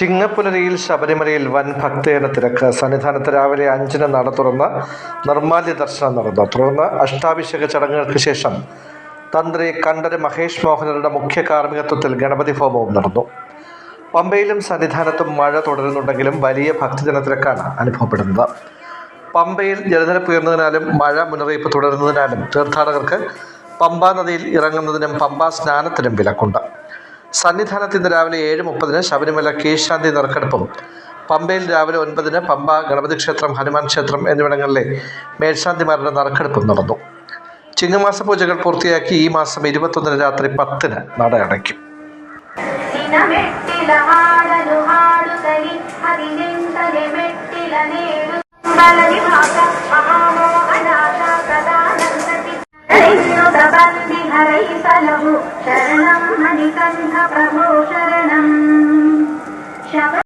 ചിങ്ങപ്പുലരിയിൽ ശബരിമലയിൽ വൻ ഭക്തജന തിരക്ക്. സന്നിധാനത്ത് രാവിലെ 5-ന് നട തുറന്ന് നിർമ്മാല്യ ദർശനം നടന്നു. തുടർന്ന് അഷ്ടാഭിഷേക ചടങ്ങുകൾക്ക് ശേഷം തന്ത്രി കണ്ഠര് മഹേഷ് മോഹനരുടെ മുഖ്യ കാർമ്മികത്വത്തിൽ ഗണപതി ഹോമവും നടന്നു. പമ്പയിലും സന്നിധാനത്തും മഴ തുടരുന്നുണ്ടെങ്കിലും വലിയ ഭക്തജന തിരക്കാണ് അനുഭവപ്പെടുന്നത്. പമ്പയിൽ ജലനിരപ്പ് ഉയർന്നതിനാലും മഴ മുന്നറിയിപ്പ് തുടരുന്നതിനാലും തീർത്ഥാടകർക്ക് പമ്പാ നദിയിൽ ഇറങ്ങുന്നതിനും പമ്പാ സ്നാനത്തിനും വിലക്കുണ്ട്. സന്നിധാനത്ത് ഇന്ന് രാവിലെ 7:30-ന് ശബരിമല കീഴ്ശാന്തി നറുക്കെടുപ്പും പമ്പയിൽ രാവിലെ 9-ന് പമ്പ ഗണപതി ക്ഷേത്രം, ഹനുമാൻ ക്ഷേത്രം എന്നിവിടങ്ങളിലെ മേൽശാന്തിമാരുടെ നറുക്കെടുപ്പും നടന്നു. ചിങ്ങമാസ പൂജകൾ പൂർത്തിയാക്കി ഈ മാസം 21-ന് രാത്രി 10-ന് നട അടയ്ക്കും. ശരണം മണികണ്ഠ പ്രഭോ ശരണം.